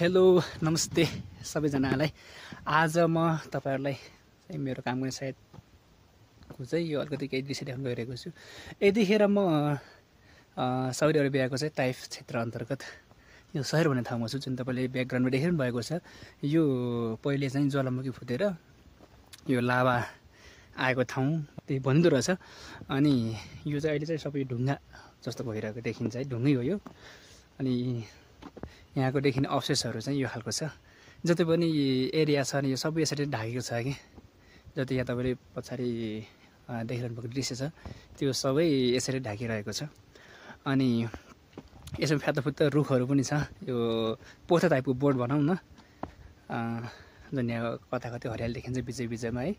Hello नमस्ते सबैजनालाई। आज म तपाईहरुलाई मेरो काम गर्ने साइटको चाहिँ यो अलिकति केही दृश्य देखाउन गइरहेको छु। यतिखेर म साउदी अरेबियाको चाहिँ ताइफ क्षेत्र अन्तर्गत यो सहर भन्ने ठाउँमा छु, जुन तपाईले ब्याकग्राउन्डमा देख्नु भएको छ। यो पहिले चाहिँ ज्वालामुखी फुटेर यो लाभा आएको ठाउँ त्यही भनिँदो रहेछ। अनि यो चाहिँ अहिले चाहिँ सबै ढुङ्गा जस्तो भइरहेको देखिन्छ है, ढुङ्गै हो यो। अनि यहाँको देखिने अवशेषहरू चाहिँ यो खालको छ। जति पनि एरिया छ नि यो सबै यसरी ढाकेको छ कि जति यहाँ तपाईले पछाडि देखिरहनु भएको दृश्य छ त्यो सबै यसरी ढाकिरहेको छ। अनि यसमा फ्यातफुत्त रुखहरू पनि छ। यो पोथा टाइपको बोर्ड भनौँ न, जुन यहाँ कता कतै हरियाली देखिन्छ बिचै बिचैमा है।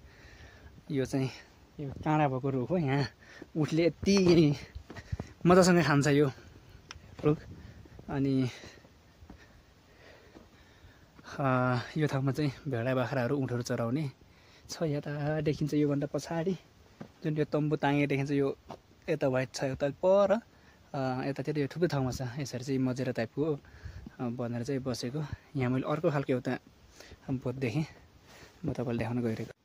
यो चाहिँ यो काँडा भएको रुख हो। यहाँ उठले यति मजासँग खान्छ यो रुख। अनि यो ठाउँमा चाहिँ भेडा बाख्राहरू उँटहरू चराउने छ। यता देखिन्छ योभन्दा पछाडि जुन यो तम्बु ताँगे देखिन्छ, यो यता वाइट छ, यता पर यतातिर यो थुप्रै ठाउँमा छ। यसरी चाहिँ मजेरा टाइपको बनेर चाहिँ बसेको। यहाँ मैले अर्को खालको एउटा बोट देखेँ, म तपाईँलाई देखाउन गइरहेको।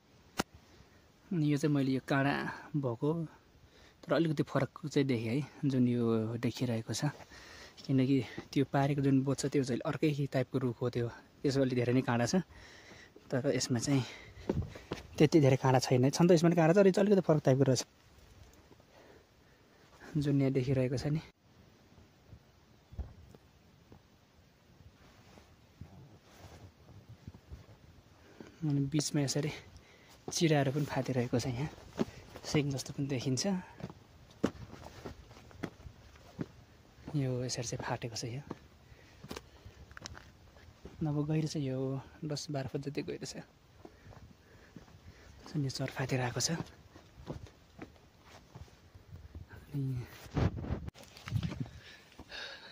यो चाहिँ मैले यो काँडा भएको तर अलिकति फरक चाहिँ देखेँ है, जुन यो देखिरहेको छ। किनकि त्यो पारेको जुन बोट छ त्यो चाहिँ अर्कै टाइपको रुख हो। त्यो यसमा अलि धेरै नै काँडा छ, तर यसमा चाहिँ त्यति धेरै काँडा छैन। छन् त यसमा काँडा, तर चाहिँ अलिकति फरक टाइपको रहेछ जुन यहाँ देखिरहेको छ नि। अनि बिचमा यसरी चिराहरू पनि फाटिरहेको छ। यहाँ सिङ जस्तो पनि देखिन्छ। यो यसरी चाहिँ फाटेको छ। यो नभए गहिरो चाहिँ यो 10-12 फुट जति गहिरो छ। यो चर फाटिरहेको छ। अनि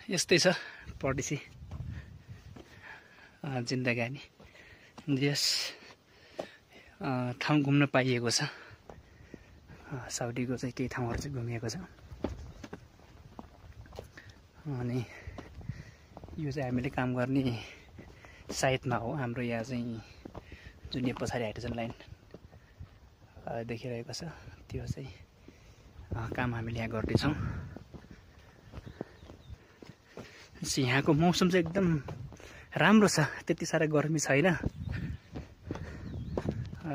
यस्तै छ परदेशी जिन्दगानी। यस ठाउँ घुम्न पाइएको छ। साउदीको चाहिँ केही ठाउँहरू चाहिँ घुमिएको छ। अनि यो चाहिँ हामीले काम गर्ने साइटमा हो हाम्रो। यहाँ चाहिँ जुन यो पछाडि हाइड्रोजन लाइन देखिरहेको छ त्यो चाहिँ काम हामीले यहाँ गर्दैछौँ। यहाँको मौसम चाहिँ एकदम राम्रो छ, त्यति साह्रो गर्मी छैन,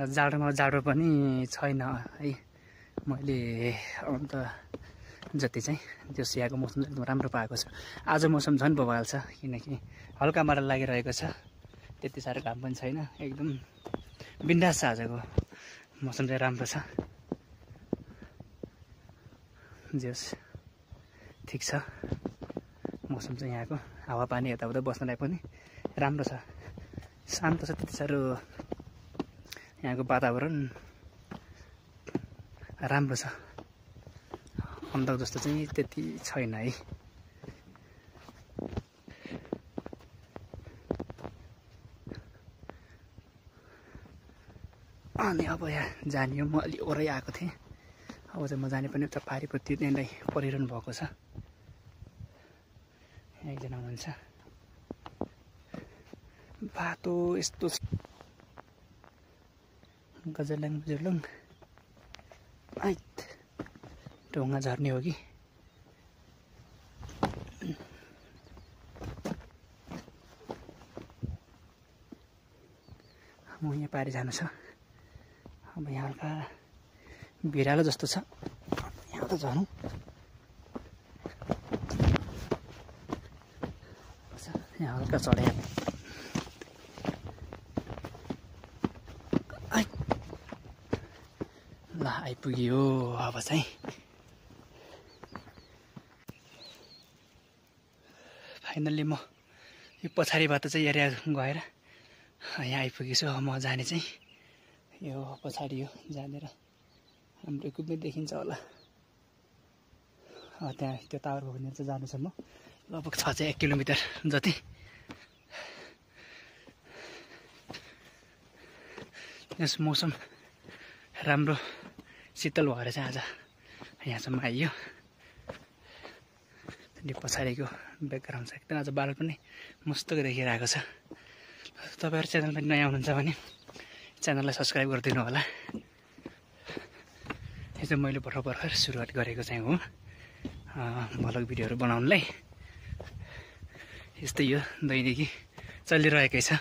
जाडोमा जाडो पनि छैन है। मैले अन्त जति चाहिँ त्यो यहाँको मौसम एकदम राम्रो पाएको छ। आज मौसम झन् बवाल छ, किनकि हल्का माडा लागिरहेको छ, त्यति साह्रो घाम पनि छैन, एकदम बिन्दास छ। आजको मौसम चाहिँ राम्रो छ। जस ठिक छ मौसम चाहिँ यहाँको। हावापानी यताउता बस्नलाई पनि राम्रो छ, शान्त छ। त्यति साह्रो यहाँको वातावरण राम्रो छ। अन्त जस्तो चाहिँ त्यति छैन है। अनि अब यहाँ जाने हो। म अलि ओरै आएको थिएँ, अब चाहिँ म जाने पनि उता पारिपट्टि त्यहाँनिर परिरहनु भएको छ। यहाँ एकजना हुनुहुन्छ। बाटो यस्तो गजरलाङ गुजरलुङ ढुङ्गा झर्ने हो कि म यहाँ पारि जानु छ। अब यहाँ हल्का भिरालो जस्तो छ, यहाँ त झर्नु। यहाँ हल्का चढाइ ल आइपुग्यो। अब चाहिँ फाइनल्ली म यो पछाडिबाट चाहिँ एरिया गएर यहाँ आइपुगेछु। म जाने चाहिँ यो पछाडि हो, जानेर हाम्रो इक्विपमेन्ट देखिन्छ होला। त्यहाँ त्यो टावर भएर चाहिँ जानु छ। म लगभग 1 किलोमिटर जति। यस मौसम राम्रो शीतल भएर चाहिँ आज यहाँसम्म आइयो। अनि पछाडिको ब्याकग्राउन्ड छ एकदम आज बादल पनि मस्तको देखिरहेको छ। तपाईँहरू च्यानलमा नयाँ हुनुहुन्छ भने च्यानललाई सब्सक्राइब गरिदिनु होला। यो चाहिँ मैले भर्खर सुरुवात गरेको चाहिँ हो भ्लग भिडियोहरू बनाउनलाई। यस्तै यो दैनिकी चलिरहेकै छ।